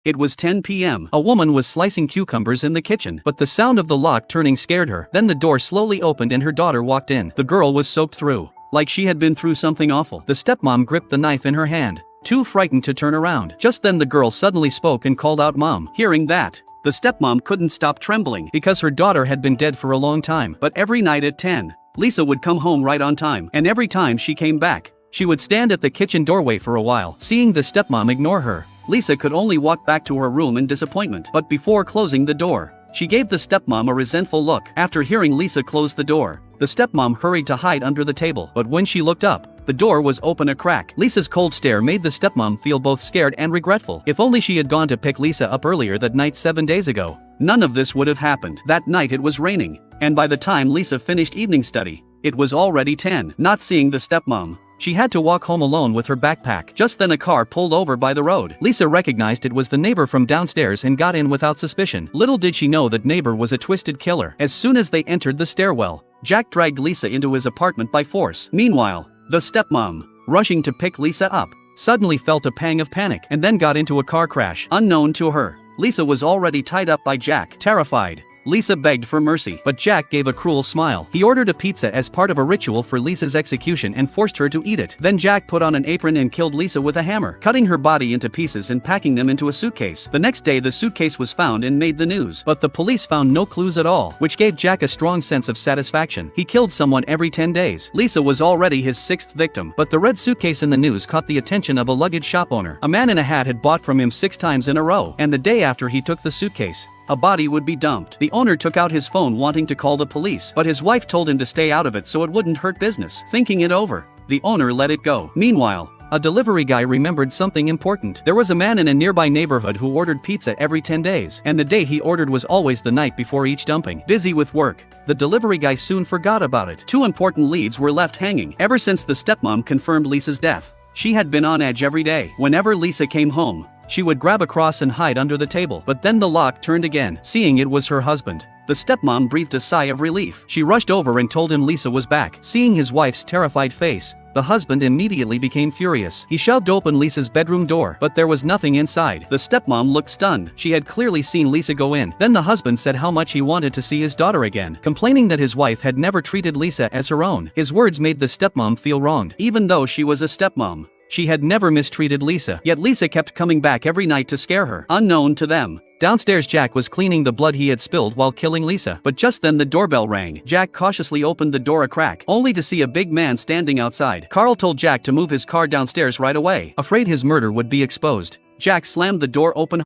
It was 10 p.m. A woman was slicing cucumbers in the kitchen, but the sound of the lock turning scared her. Then the door slowly opened and her daughter walked in. The girl was soaked through, like she had been through something awful. The stepmom gripped the knife in her hand, too frightened to turn around. Just then the girl suddenly spoke and called out Mom. Hearing that, the stepmom couldn't stop trembling because her daughter had been dead for a long time. But every night at 10, Lisa would come home right on time, and every time she came back, she would stand at the kitchen doorway for a while. Seeing the stepmom ignore her, Lisa could only walk back to her room in disappointment. But before closing the door, she gave the stepmom a resentful look. After hearing Lisa close the door, the stepmom hurried to hide under the table. But when she looked up, the door was open a crack. Lisa's cold stare made the stepmom feel both scared and regretful. If only she had gone to pick Lisa up earlier that night 7 days ago, none of this would have happened. That night it was raining, and by the time Lisa finished evening study, it was already 10. Not seeing the stepmom, she had to walk home alone with her backpack. Just then a car pulled over by the road. Lisa recognized it was the neighbor from downstairs and got in without suspicion. Little did she know that neighbor was a twisted killer. As soon as they entered the stairwell, Jack dragged Lisa into his apartment by force. Meanwhile, the stepmom, rushing to pick Lisa up, suddenly felt a pang of panic and then got into a car crash. Unknown to her, Lisa was already tied up by Jack. Terrified, Lisa begged for mercy, but Jack gave a cruel smile. He ordered a pizza as part of a ritual for Lisa's execution and forced her to eat it. Then Jack put on an apron and killed Lisa with a hammer, cutting her body into pieces and packing them into a suitcase. The next day the suitcase was found and made the news, but the police found no clues at all, which gave Jack a strong sense of satisfaction. He killed someone every 10 days. Lisa was already his 6th victim, but the red suitcase in the news caught the attention of a luggage shop owner. A man in a hat had bought from him 6 times in a row, and the day after he took the suitcase, a body would be dumped. The owner took out his phone wanting to call the police, but his wife told him to stay out of it so it wouldn't hurt business. Thinking it over, the owner let it go. Meanwhile, a delivery guy remembered something important. There was a man in a nearby neighborhood who ordered pizza every 10 days, and the day he ordered was always the night before each dumping. Busy with work, the delivery guy soon forgot about it. 2 important leads were left hanging. Ever since the stepmom confirmed Lisa's death, she had been on edge every day. Whenever Lisa came home, she would grab a cross and hide under the table. But then the lock turned again. Seeing it was her husband, the stepmom breathed a sigh of relief. She rushed over and told him Lisa was back. Seeing his wife's terrified face, the husband immediately became furious. He shoved open Lisa's bedroom door, but there was nothing inside. The stepmom looked stunned. She had clearly seen Lisa go in. Then the husband said how much he wanted to see his daughter again, complaining that his wife had never treated Lisa as her own. His words made the stepmom feel wronged. Even though she was a stepmom, she had never mistreated Lisa. Yet Lisa kept coming back every night to scare her. Unknown to them, downstairs Jack was cleaning the blood he had spilled while killing Lisa. But just then the doorbell rang. Jack cautiously opened the door a crack, only to see a big man standing outside. Carl told Jack to move his car downstairs right away, afraid his murder would be exposed. Jack slammed the door open